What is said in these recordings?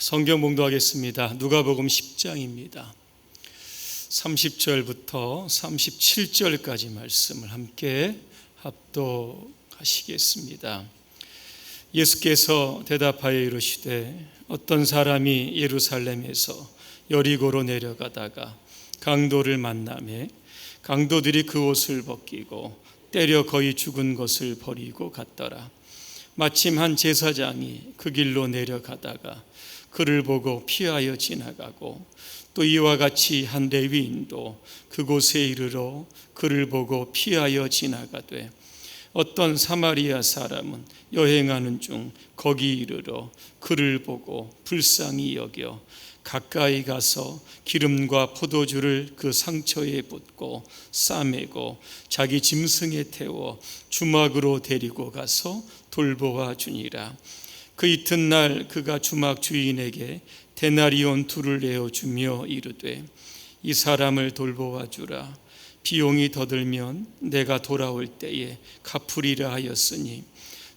성경 봉독하겠습니다. 누가복음 10장입니다. 30절부터 37절까지 말씀을 함께 합독하시겠습니다. 예수께서 대답하여 이르시되 어떤 사람이 예루살렘에서 여리고로 내려가다가 강도를 만나매 강도들이 그 옷을 벗기고 때려 거의 죽은 것을 버리고 갔더라. 마침 한 제사장이 그 길로 내려가다가 그를 보고 피하여 지나가고 또 이와 같이 한 레위인도 그곳에 이르러 그를 보고 피하여 지나가되 어떤 사마리아 사람은 여행하는 중 거기 이르러 그를 보고 불쌍히 여겨 가까이 가서 기름과 포도주를 그 상처에 붓고 싸매고 자기 짐승에 태워 주막으로 데리고 가서 돌보아 주니라. 그 이튿날 그가 주막 주인에게 데나리온 2를 내어주며 이르되 이 사람을 돌보아 주라. 비용이 더 들면 내가 돌아올 때에 갚으리라 하였으니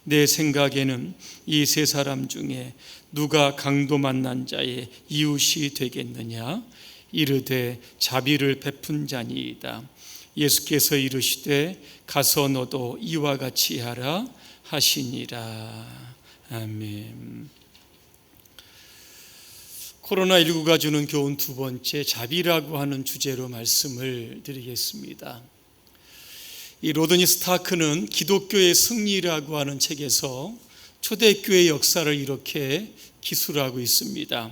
내 생각에는 이 세 사람 중에 누가 강도 만난 자의 이웃이 되겠느냐? 이르되 자비를 베푼 자니이다. 예수께서 이르시되 가서 너도 이와 같이 하라 하시니라. 아멘. 코로나19가 주는 교훈 두 번째, 자비라고 하는 주제로 말씀을 드리겠습니다. 이 로드니 스타크는 기독교의 승리라고 하는 책에서 초대교회 역사를 이렇게 기술하고 있습니다.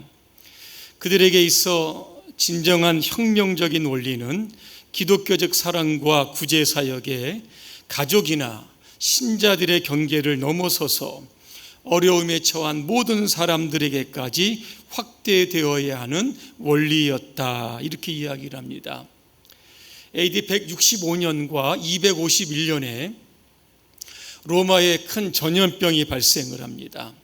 그들에게 있어 진정한 혁명적인 원리는 기독교적 사랑과 구제사역에 가족이나 신자들의 경계를 넘어서서 어려움에 처한 모든 사람들에게까지 확대되어야 하는 원리였다, 이렇게 이야기를 합니다. AD 165년과 251년에 로마에 큰 전염병이 발생을 합니다.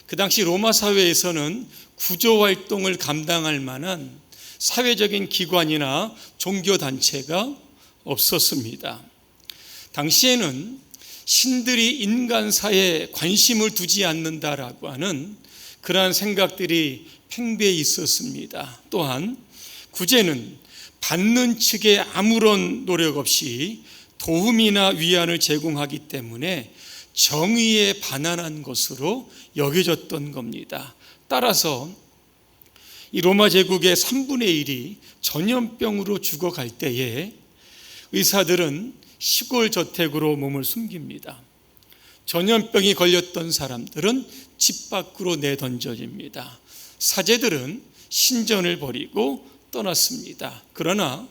그 당시 로마 사회에서는 구조활동을 감당할 만한 사회적인 기관이나 종교단체가 없었습니다. 당시에는 신들이 인간사에 관심을 두지 않는다라고 하는 그러한 생각들이 팽배해 있었습니다. 또한 구제는 받는 측에 아무런 노력 없이 도움이나 위안을 제공하기 때문에 정의에 반환한 것으로 여겨졌던 겁니다. 따라서 이 로마 제국의 3분의 1이 전염병으로 죽어갈 때에 의사들은 시골 저택으로 몸을 숨깁니다. 전염병이 걸렸던 사람들은 집 밖으로 내던져집니다. 사제들은 신전을 버리고 떠났습니다. 그러나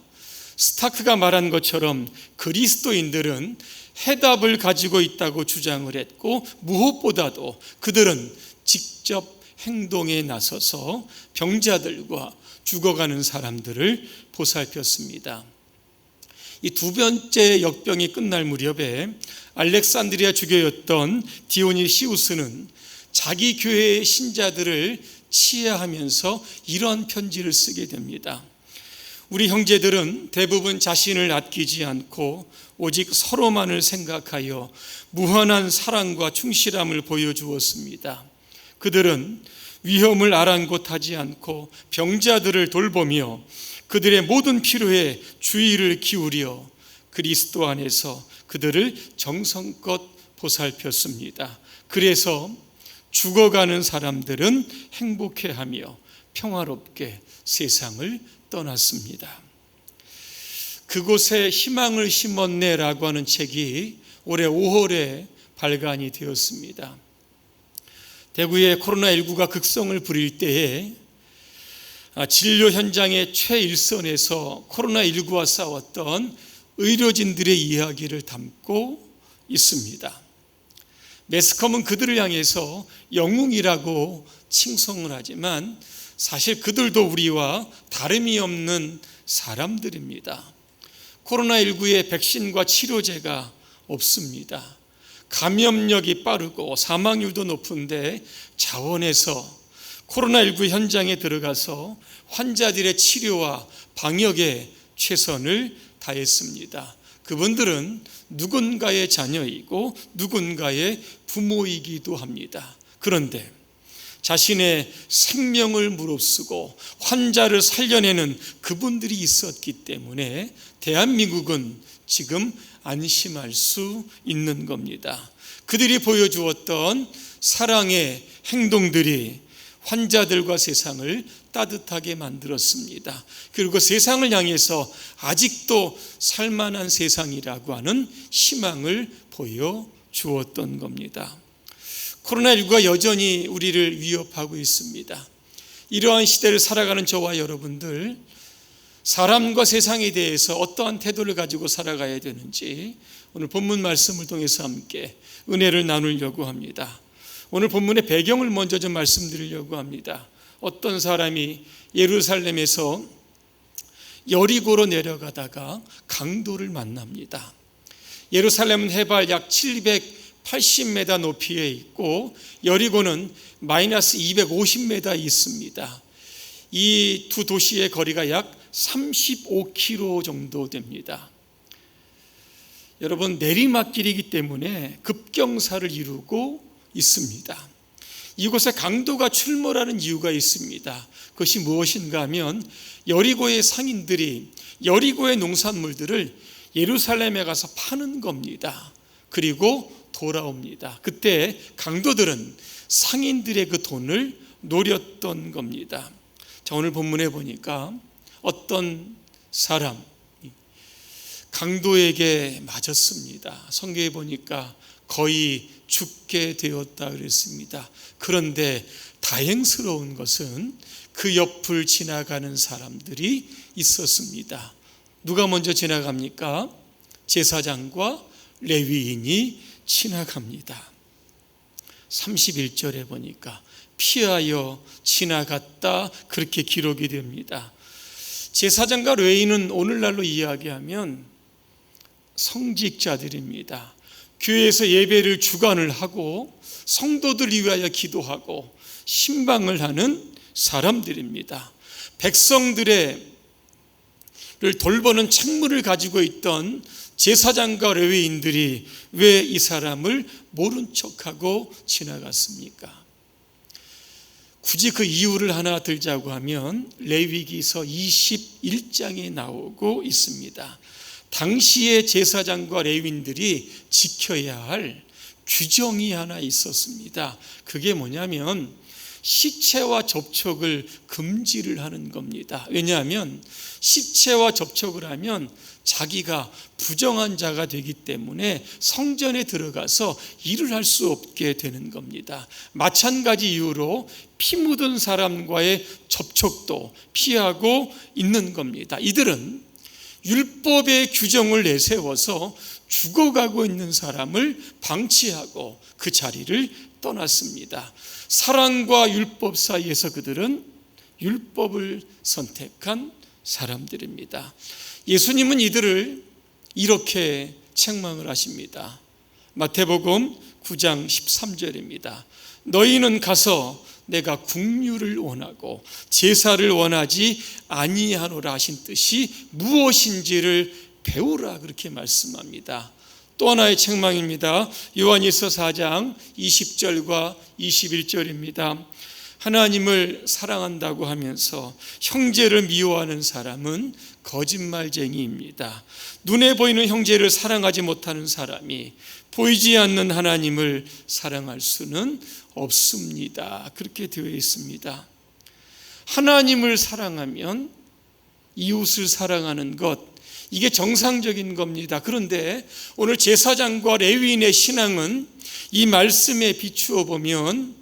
스타크가 말한 것처럼 그리스도인들은 해답을 가지고 있다고 주장을 했고, 무엇보다도 그들은 직접 행동에 나서서 병자들과 죽어가는 사람들을 보살폈습니다. 이 두 번째 역병이 끝날 무렵에 알렉산드리아 주교였던 디오니시우스는 자기 교회의 신자들을 치하하면서 이런 편지를 쓰게 됩니다. 우리 형제들은 대부분 자신을 아끼지 않고 오직 서로만을 생각하여 무한한 사랑과 충실함을 보여주었습니다. 그들은 위험을 아랑곳하지 않고 병자들을 돌보며 그들의 모든 필요에 주의를 기울여 그리스도 안에서 그들을 정성껏 보살폈습니다. 그래서 죽어가는 사람들은 행복해하며 평화롭게 세상을 떠났습니다. 그곳에 희망을 심었네라고 하는 책이 올해 5월에 발간이 되었습니다. 대구의 코로나19가 극성을 부릴 때에 진료 현장의 최일선에서 코로나19와 싸웠던 의료진들의 이야기를 담고 있습니다. 매스컴은 그들을 향해서 영웅이라고 칭송을 하지만 사실 그들도 우리와 다름이 없는 사람들입니다. 코로나19의 백신과 치료제가 없습니다. 감염력이 빠르고 사망률도 높은데 자원해서 코로나19 현장에 들어가서 환자들의 치료와 방역에 최선을 다했습니다. 그분들은 누군가의 자녀이고 누군가의 부모이기도 합니다. 그런데 자신의 생명을 무릅쓰고 환자를 살려내는 그분들이 있었기 때문에 대한민국은 지금 안심할 수 있는 겁니다. 그들이 보여주었던 사랑의 행동들이 환자들과 세상을 따뜻하게 만들었습니다. 그리고 세상을 향해서 아직도 살만한 세상이라고 하는 희망을 보여주었던 겁니다. 코로나19가 여전히 우리를 위협하고 있습니다. 이러한 시대를 살아가는 저와 여러분들, 사람과 세상에 대해서 어떠한 태도를 가지고 살아가야 되는지 오늘 본문 말씀을 통해서 함께 은혜를 나누려고 합니다. 오늘 본문의 배경을 먼저 좀 말씀드리려고 합니다. 어떤 사람이 예루살렘에서 여리고로 내려가다가 강도를 만납니다. 예루살렘은 해발 약 780m 높이에 있고 여리고는 마이너스 250m 있습니다. 이 두 도시의 거리가 약 35km 정도 됩니다. 여러분, 내리막길이기 때문에 급경사를 이루고 있습니다. 이곳에 강도가 출몰하는 이유가 있습니다. 그것이 무엇인가 하면 여리고의 상인들이 여리고의 농산물들을 예루살렘에 가서 파는 겁니다. 그리고 돌아옵니다. 그때 강도들은 상인들의 그 돈을 노렸던 겁니다. 자, 오늘 본문에 보니까 어떤 사람 강도에게 맞았습니다. 성경에 보니까 거의 죽게 되었다 그랬습니다. 그런데 다행스러운 것은 그 옆을 지나가는 사람들이 있었습니다. 누가 먼저 지나갑니까? 제사장과 레위인이 지나갑니다. 31절에 보니까 피하여 지나갔다 그렇게 기록이 됩니다. 제사장과 레위인은 오늘날로 이야기하면 성직자들입니다. 교회에서 예배를 주관을 하고 성도들 위하여 기도하고 신방을 하는 사람들입니다. 백성들을 돌보는 책무를 가지고 있던 제사장과 레위인들이 왜 이 사람을 모른 척하고 지나갔습니까? 굳이 그 이유를 하나 들자고 하면 레위기서 21장에 나오고 있습니다. 당시의 제사장과 레위인들이 지켜야 할 규정이 하나 있었습니다. 그게 뭐냐면 시체와 접촉을 금지를 하는 겁니다. 왜냐하면 시체와 접촉을 하면 자기가 부정한 자가 되기 때문에 성전에 들어가서 일을 할 수 없게 되는 겁니다. 마찬가지 이유로 피 묻은 사람과의 접촉도 피하고 있는 겁니다. 이들은 율법의 규정을 내세워서 죽어가고 있는 사람을 방치하고 그 자리를 떠났습니다. 사랑과 율법 사이에서 그들은 율법을 선택한 사람들입니다. 예수님은 이들을 이렇게 책망을 하십니다. 마태복음 9장 13절입니다. 너희는 가서 내가 국류를 원하고 제사를 원하지 아니하노라 하신 뜻이 무엇인지를 배우라 그렇게 말씀합니다. 또 하나의 책망입니다. 요한일서 4장 20절과 21절입니다. 하나님을 사랑한다고 하면서 형제를 미워하는 사람은 거짓말쟁이입니다. 눈에 보이는 형제를 사랑하지 못하는 사람이 보이지 않는 하나님을 사랑할 수는 없습니다. 그렇게 되어 있습니다. 하나님을 사랑하면 이웃을 사랑하는 것, 이게 정상적인 겁니다. 그런데 오늘 제사장과 레위인의 신앙은 이 말씀에 비추어 보면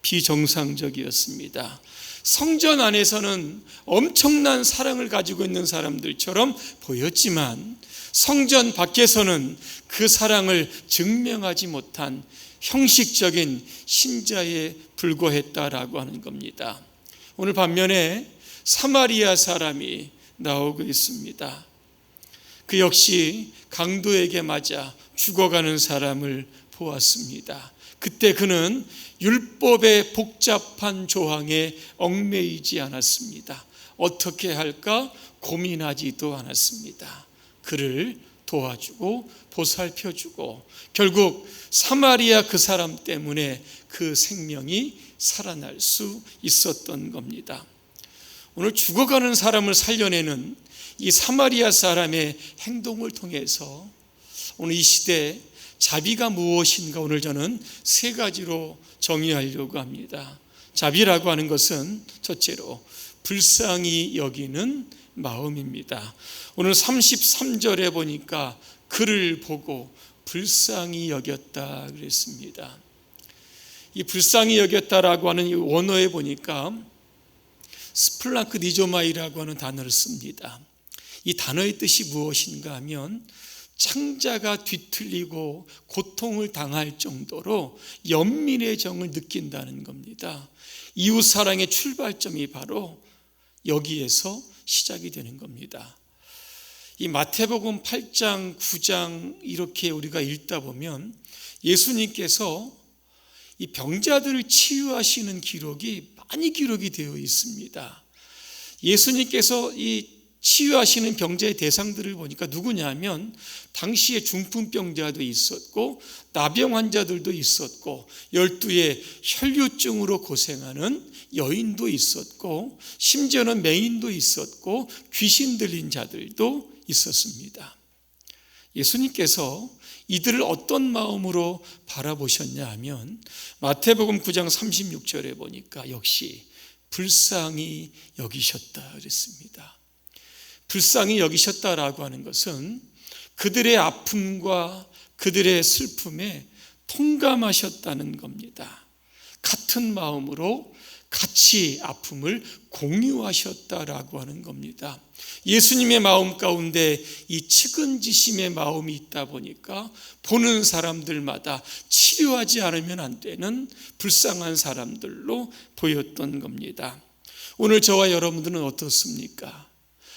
비정상적이었습니다. 성전 안에서는 엄청난 사랑을 가지고 있는 사람들처럼 보였지만 성전 밖에서는 그 사랑을 증명하지 못한 형식적인 신자에 불과했다라고 하는 겁니다. 오늘 반면에 사마리아 사람이 나오고 있습니다. 그 역시 강도에게 맞아 죽어가는 사람을 보았습니다. 그때 그는 율법의 복잡한 조항에 얽매이지 않았습니다. 어떻게 할까 고민하지도 않았습니다. 그를 도와주고 보살펴주고 결국 사마리아 그 사람 때문에 그 생명이 살아날 수 있었던 겁니다. 오늘 죽어가는 사람을 살려내는 이 사마리아 사람의 행동을 통해서 오늘 이 시대 자비가 무엇인가 오늘 저는 세 가지로 정의하려고 합니다. 자비라고 하는 것은 첫째로 불쌍히 여기는 마음입니다. 오늘 33절에 보니까 그를 보고 불쌍히 여겼다 그랬습니다. 이 불쌍히 여겼다라고 하는 이 원어에 보니까 스플라크 니조마이라고 하는 단어를 씁니다. 이 단어의 뜻이 무엇인가 하면 창자가 뒤틀리고 고통을 당할 정도로 연민의 정을 느낀다는 겁니다. 이웃사랑의 출발점이 바로 여기에서 시작이 되는 겁니다. 이 마태복음 8장, 9장 이렇게 우리가 읽다 보면 예수님께서 이 병자들을 치유하시는 기록이 많이 기록이 되어 있습니다. 예수님께서 이 치유하시는 병자의 대상들을 보니까 누구냐면 당시에 중풍병자도 있었고 나병 환자들도 있었고 12의 혈류증으로 고생하는 여인도 있었고 심지어는 맹인도 있었고 귀신 들린 자들도 있었습니다. 예수님께서 이들을 어떤 마음으로 바라보셨냐 하면 마태복음 9장 36절에 보니까 역시 불쌍히 여기셨다 그랬습니다. 불쌍히 여기셨다라고 하는 것은 그들의 아픔과 그들의 슬픔에 통감하셨다는 겁니다. 같은 마음으로 같이 아픔을 공유하셨다라고 하는 겁니다. 예수님의 마음 가운데 이 측은지심의 마음이 있다 보니까 보는 사람들마다 치료하지 않으면 안 되는 불쌍한 사람들로 보였던 겁니다. 오늘 저와 여러분들은 어떻습니까?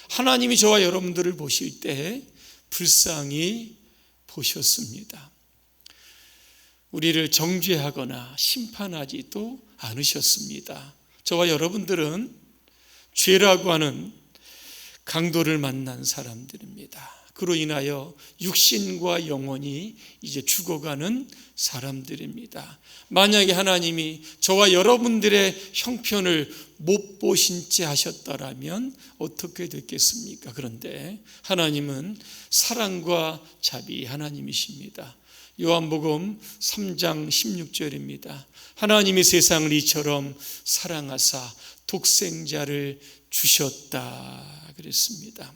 하나님이 저와 여러분들을 보실 때 불쌍히 보셨습니다. 우리를 정죄하거나 심판하지도 않으셨습니다. 저와 여러분들은 죄라고 하는 강도를 만난 사람들입니다. 그로 인하여 육신과 영혼이 이제 죽어가는 사람들입니다. 만약에 하나님이 저와 여러분들의 형편을 못 보신 채 하셨다라면 어떻게 됐겠습니까? 그런데 하나님은 사랑과 자비 하나님이십니다. 요한복음 3장 16절입니다. 하나님이 세상을 이처럼 사랑하사 독생자를 주셨다 그랬습니다.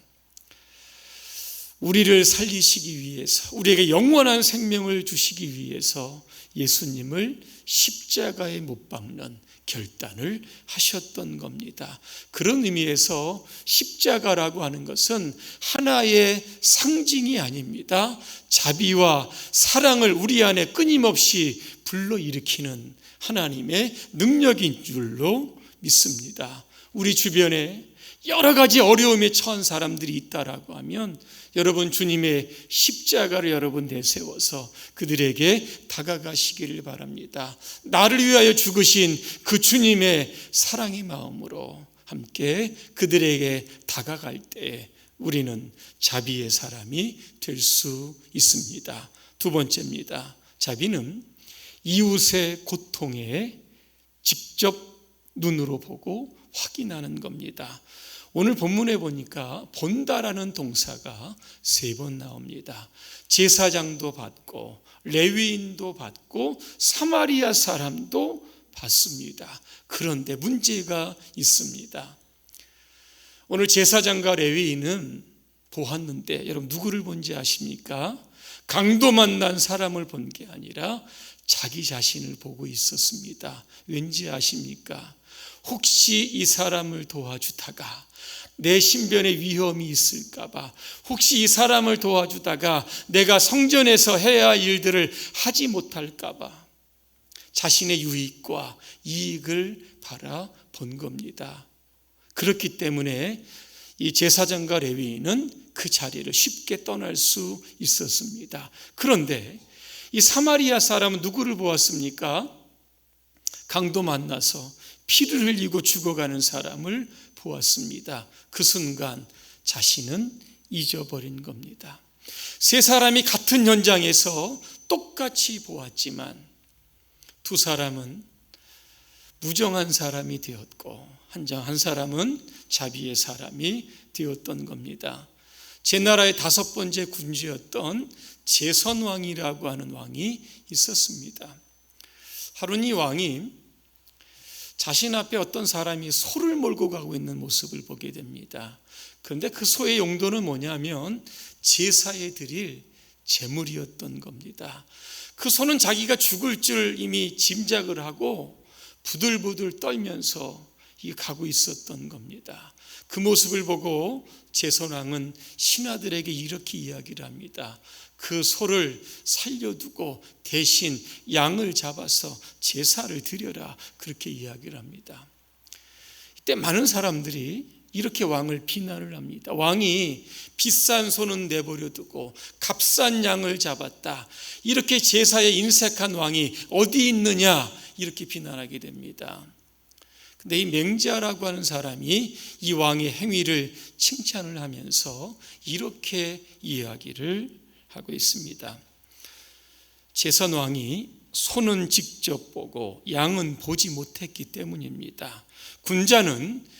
우리를 살리시기 위해서, 우리에게 영원한 생명을 주시기 위해서 예수님을 십자가에 못 박는 결단을 하셨던 겁니다. 그런 의미에서 십자가라고 하는 것은 하나의 상징이 아닙니다. 자비와 사랑을 우리 안에 끊임없이 불러일으키는 하나님의 능력인 줄로 믿습니다. 우리 주변에 여러 가지 어려움에 처한 사람들이 있다라고 하면 여러분 주님의 십자가를 여러분 내세워서 그들에게 다가가시기를 바랍니다. 나를 위하여 죽으신 그 주님의 사랑의 마음으로 함께 그들에게 다가갈 때 우리는 자비의 사람이 될 수 있습니다. 두 번째입니다. 자비는 이웃의 고통에 직접 눈으로 보고 확인하는 겁니다. 오늘 본문에 보니까 본다라는 동사가 3번 나옵니다. 제사장도 받고 레위인도 받고 사마리아 사람도 받습니다. 그런데 문제가 있습니다. 오늘 제사장과 레위인은 보았는데 여러분 누구를 본지 아십니까? 강도 만난 사람을 본 게 아니라 자기 자신을 보고 있었습니다. 왠지 아십니까? 혹시 이 사람을 도와주다가 내 신변에 위험이 있을까봐, 혹시 이 사람을 도와주다가 내가 성전에서 해야 할 일들을 하지 못할까봐 자신의 유익과 이익을 바라본 겁니다. 그렇기 때문에 이 제사장과 레위인은 그 자리를 쉽게 떠날 수 있었습니다. 그런데 이 사마리아 사람은 누구를 보았습니까? 강도 만나서 피를 흘리고 죽어가는 사람을 보았습니다. 그 순간 자신은 잊어버린 겁니다. 세 사람이 같은 현장에서 똑같이 보았지만 두 사람은 무정한 사람이 되었고 한 사람은 자비의 사람이 되었던 겁니다. 제 나라의 5번째 군주였던 제선왕이라고 하는 왕이 있었습니다. 하루는 이 왕이 자신 앞에 어떤 사람이 소를 몰고 가고 있는 모습을 보게 됩니다. 그런데 그 소의 용도는 뭐냐면 제사에 드릴 제물이었던 겁니다. 그 소는 자기가 죽을 줄 이미 짐작을 하고 부들부들 떨면서 가고 있었던 겁니다. 그 모습을 보고 제선왕은 신하들에게 이렇게 이야기를 합니다. 그 소를 살려두고 대신 양을 잡아서 제사를 드려라, 그렇게 이야기를 합니다. 이때 많은 사람들이 이렇게 왕을 비난을 합니다. 왕이 비싼 소는 내버려두고 값싼 양을 잡았다, 이렇게 제사에 인색한 왕이 어디 있느냐, 이렇게 비난하게 됩니다. 근데 이 맹자라고 하는 사람이 이 왕의 행위를 칭찬을 하면서 이렇게 이야기를 하고 있습니다. 제선왕이 소는 직접 보고 양은 보지 못했기 때문입니다. 군자는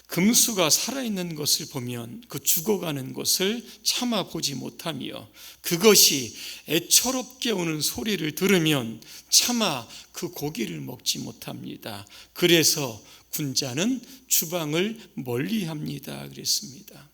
금수가 살아있는 것을 보면 그 죽어가는 것을 참아 보지 못하며 그것이 애처롭게 우는 소리를 들으면 차마 그 고기를 먹지 못합니다. 그래서 군자는 주방을 멀리합니다, 그랬습니다.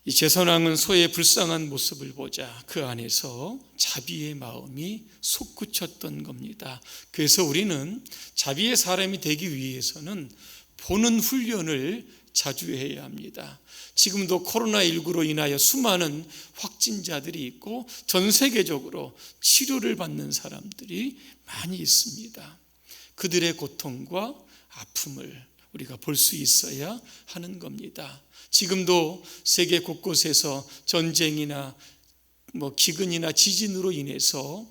이 제선왕은 소의 불쌍한 모습을 보자 그 안에서 자비의 마음이 솟구쳤던 겁니다. 그래서 우리는 자비의 사람이 되기 위해서는 보는 훈련을 자주 해야 합니다. 지금도 코로나19로 인하여 수많은 확진자들이 있고 전 세계적으로 치료를 받는 사람들이 많이 있습니다. 그들의 고통과 아픔을 우리가 볼 수 있어야 하는 겁니다. 지금도 세계 곳곳에서 전쟁이나 기근이나 지진으로 인해서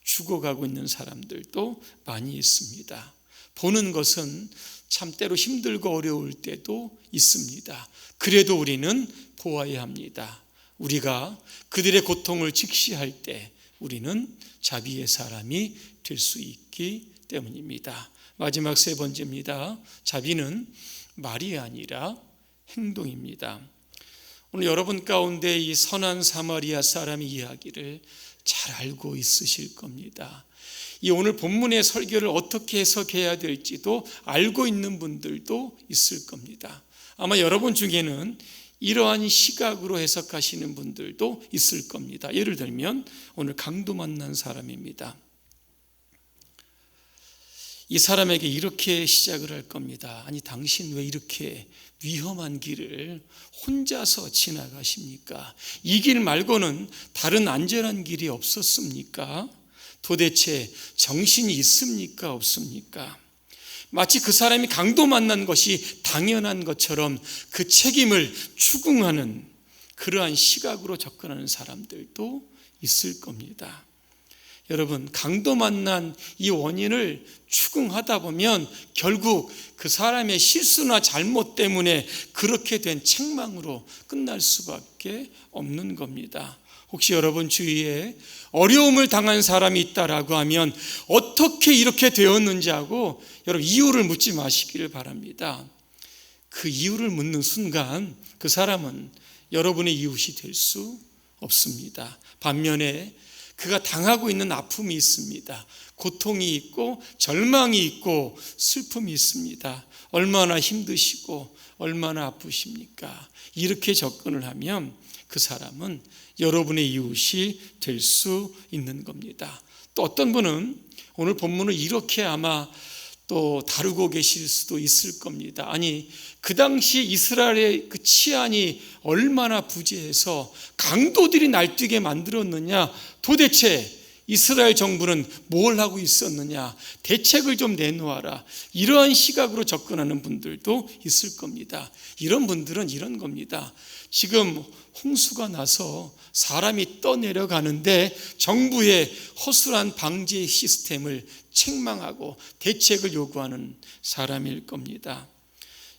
죽어가고 있는 사람들도 많이 있습니다. 보는 것은 참 때로 힘들고 어려울 때도 있습니다. 그래도 우리는 보아야 합니다. 우리가 그들의 고통을 직시할 때 우리는 자비의 사람이 될 수 있기 때문입니다. 마지막 3번째입니다. 자비는 말이 아니라 행동입니다. 오늘 여러분 가운데 이 선한 사마리아 사람의 이야기를 잘 알고 있으실 겁니다. 이 오늘 본문의 설교를 어떻게 해석해야 될지도 알고 있는 분들도 있을 겁니다. 아마 여러분 중에는 이러한 시각으로 해석하시는 분들도 있을 겁니다. 예를 들면 오늘 강도 만난 사람입니다. 이 사람에게 이렇게 시작을 할 겁니다. 아니, 당신 왜 이렇게 위험한 길을 혼자서 지나가십니까? 이 길 말고는 다른 안전한 길이 없었습니까? 도대체 정신이 있습니까? 없습니까? 마치 그 사람이 강도 만난 것이 당연한 것처럼 그 책임을 추궁하는 그러한 시각으로 접근하는 사람들도 있을 겁니다. 여러분, 강도 만난 이 원인을 추궁하다 보면 결국 그 사람의 실수나 잘못 때문에 그렇게 된 책망으로 끝날 수밖에 없는 겁니다. 혹시 여러분 주위에 어려움을 당한 사람이 있다라고 하면 어떻게 이렇게 되었는지 하고 여러분 이유를 묻지 마시기를 바랍니다. 그 이유를 묻는 순간 그 사람은 여러분의 이웃이 될 수 없습니다. 반면에 그가 당하고 있는 아픔이 있습니다. 고통이 있고 절망이 있고 슬픔이 있습니다. 얼마나 힘드시고 얼마나 아프십니까? 이렇게 접근을 하면 그 사람은 여러분의 이웃이 될 수 있는 겁니다. 또 어떤 분은 오늘 본문을 이렇게 아마 또 다루고 계실 수도 있을 겁니다. 아니, 그 당시 이스라엘의 그 치안이 얼마나 부재해서 강도들이 날뛰게 만들었느냐, 도대체 이스라엘 정부는 뭘 하고 있었느냐, 대책을 좀 내놓아라, 이러한 시각으로 접근하는 분들도 있을 겁니다. 이런 분들은 이런 겁니다. 지금 홍수가 나서 사람이 떠내려가는데 정부의 허술한 방제 시스템을 책망하고 대책을 요구하는 사람일 겁니다.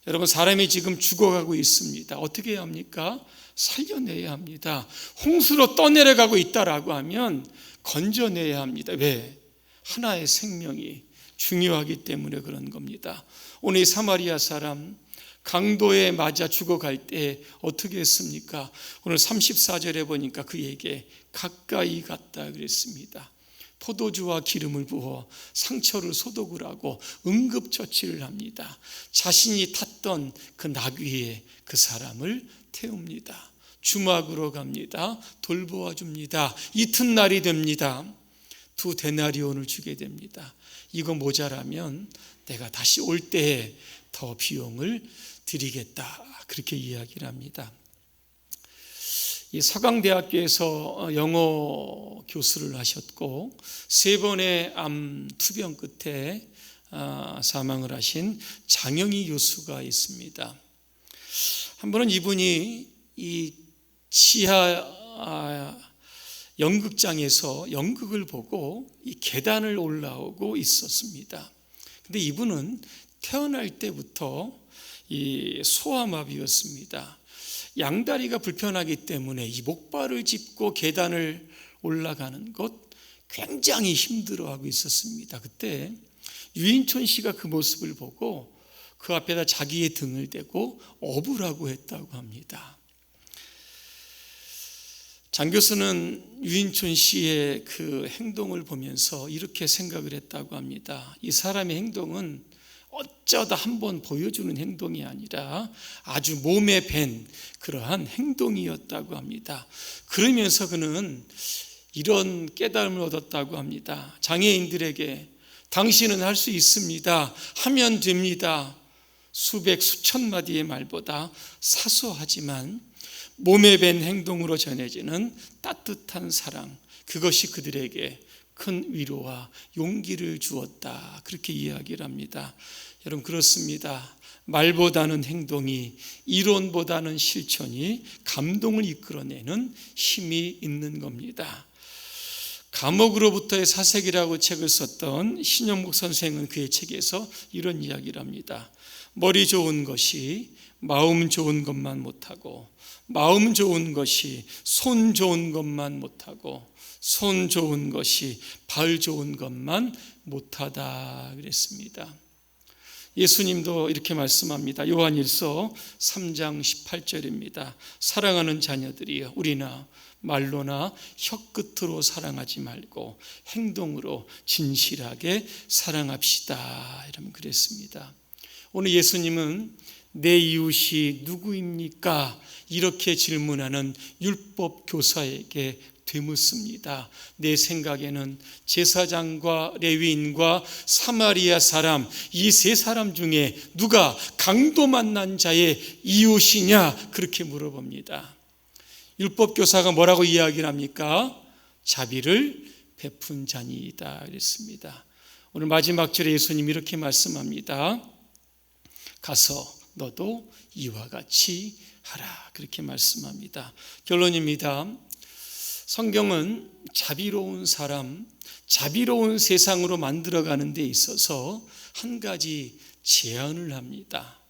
여러분, 사람이 지금 죽어가고 있습니다. 어떻게 해야 합니까? 살려내야 합니다. 홍수로 떠내려가고 있다라고 하면 건져내야 합니다. 왜? 하나의 생명이 중요하기 때문에 그런 겁니다. 오늘 이 사마리아 사람 강도에 맞아 죽어갈 때 어떻게 했습니까? 오늘 34절에 보니까 그에게 가까이 갔다 그랬습니다. 포도주와 기름을 부어 상처를 소독을 하고 응급처치를 합니다. 자신이 탔던 그 나귀에 그 사람을 태웁니다. 주막으로 갑니다. 돌보아 줍니다. 이튿날이 됩니다. 2 데나리온을 주게 됩니다. 이거 모자라면 내가 다시 올 때에 더 비용을 드리겠다, 그렇게 이야기를 합니다. 이 서강대학교에서 영어 교수를 하셨고 3번의 암 투병 끝에 사망을 하신 장영희 교수가 있습니다. 한 번은 이분이 이 지하 연극장에서 연극을 보고 이 계단을 올라오고 있었습니다. 근데 이분은 태어날 때부터 이 소아마비였습니다. 양다리가 불편하기 때문에 이 목발을 짚고 계단을 올라가는 것 굉장히 힘들어하고 있었습니다. 그때 유인촌 씨가 그 모습을 보고 그 앞에다 자기의 등을 대고 업으라고 했다고 합니다. 장 교수는 유인촌 씨의 그 행동을 보면서 이렇게 생각을 했다고 합니다. 이 사람의 행동은 어쩌다 한번 보여주는 행동이 아니라 아주 몸에 밴 그러한 행동이었다고 합니다. 그러면서 그는 이런 깨달음을 얻었다고 합니다. 장애인들에게 당신은 할 수 있습니다. 하면 됩니다. 수백 수천 마디의 말보다 사소하지만 몸에 밴 행동으로 전해지는 따뜻한 사랑, 그것이 그들에게 큰 위로와 용기를 주었다, 그렇게 이야기를 합니다. 여러분, 그렇습니다. 말보다는 행동이, 이론보다는 실천이 감동을 이끌어내는 힘이 있는 겁니다. 감옥으로부터의 사색이라고 책을 썼던 신영목 선생은 그의 책에서 이런 이야기를 합니다. 머리 좋은 것이 마음 좋은 것만 못하고, 마음 좋은 것이 손 좋은 것만 못하고, 손 좋은 것이 발 좋은 것만 못하다 그랬습니다. 예수님도 이렇게 말씀합니다. 요한일서 3장 18절입니다. 사랑하는 자녀들이여, 우리나 말로나 혀끝으로 사랑하지 말고 행동으로 진실하게 사랑합시다, 이러면 그랬습니다. 오늘 예수님은 내 이웃이 누구입니까? 이렇게 질문하는 율법 교사에게 되묻습니다. 내 생각에는 제사장과 레위인과 사마리아 사람, 이 3사람 중에 누가 강도 만난 자의 이웃이냐, 그렇게 물어봅니다. 율법 교사가 뭐라고 이야기를 합니까? 자비를 베푼 자니이다 그랬습니다. 오늘 마지막 절에 예수님이 이렇게 말씀합니다. 가서 너도 이와 같이 하라, 그렇게 말씀합니다. 결론입니다. 성경은 자비로운 사람, 자비로운 세상으로 만들어가는 데 있어서 한 가지 제안을 합니다.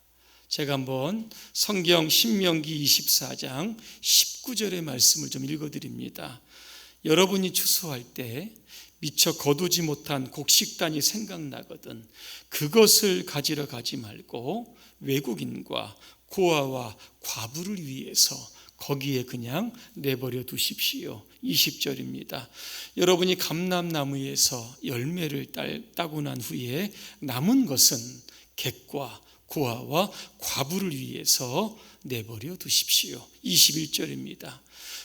제가 한번 성경 신명기 24장 19절의 말씀을 좀 읽어드립니다. 여러분이 추수할 때 미처 거두지 못한 곡식단이 생각나거든 그것을 가지러 가지 말고 외국인과 고아와 과부를 위해서 거기에 그냥 내버려 두십시오. 20절입니다. 여러분이 감람나무에서 열매를 따고 난 후에 남은 것은 객과 고아와 과부를 위해서 내버려 두십시오. 21절입니다.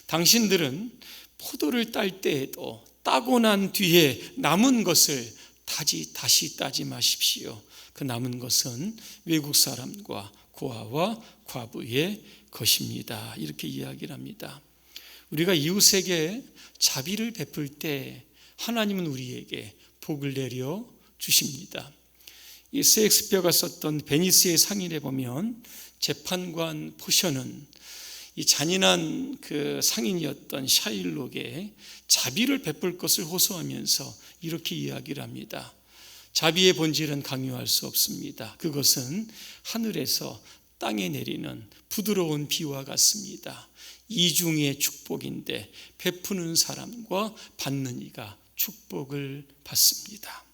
당신들은 포도를 딸 때에도 따고 난 뒤에 남은 것을 다시 따지 마십시오. 그 남은 것은 외국 사람과 고아와 과부의 것입니다. 이렇게 이야기를 합니다. 우리가 이웃에게 자비를 베풀 때 하나님은 우리에게 복을 내려 주십니다. 이 셰익스피어가 썼던 베니스의 상인에 보면 재판관 포셔는 이 잔인한 그 상인이었던 샤일록에 자비를 베풀 것을 호소하면서 이렇게 이야기를 합니다. 자비의 본질은 강요할 수 없습니다. 그것은 하늘에서 땅에 내리는 부드러운 비와 같습니다. 이중의 축복인데 베푸는 사람과 받는 이가 축복을 받습니다.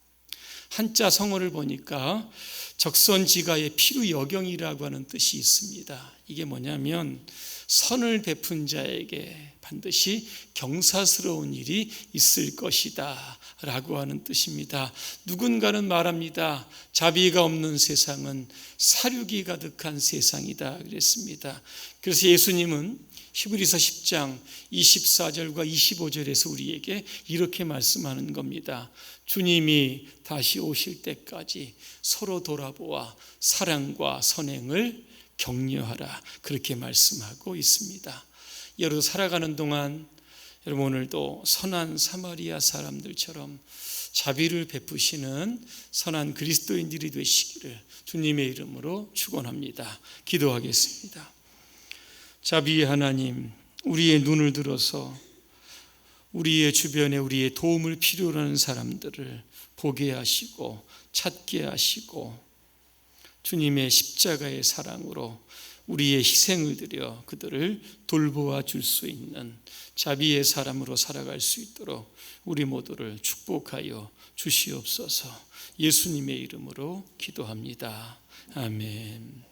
한자 성어를 보니까 적선지가의 필우여경이라고 하는 뜻이 있습니다. 이게 뭐냐면 선을 베푼 자에게 반드시 경사스러운 일이 있을 것이다 라고 하는 뜻입니다. 누군가는 말합니다. 자비가 없는 세상은 사륙이 가득한 세상이다 그랬습니다. 그래서 예수님은 히브리서 10장 24절과 25절에서 우리에게 이렇게 말씀하는 겁니다. 주님이 다시 오실 때까지 서로 돌아보아 사랑과 선행을 격려하라, 그렇게 말씀하고 있습니다. 여러분 살아가는 동안 여러분 오늘도 선한 사마리아 사람들처럼 자비를 베푸시는 선한 그리스도인들이 되시기를 주님의 이름으로 축원합니다. 기도하겠습니다. 자비의 하나님, 우리의 눈을 들어서 우리의 주변에 우리의 도움을 필요로 하는 사람들을 보게 하시고 찾게 하시고 주님의 십자가의 사랑으로 우리의 희생을 드려 그들을 돌보아 줄 수 있는 자비의 사람으로 살아갈 수 있도록 우리 모두를 축복하여 주시옵소서. 예수님의 이름으로 기도합니다. 아멘.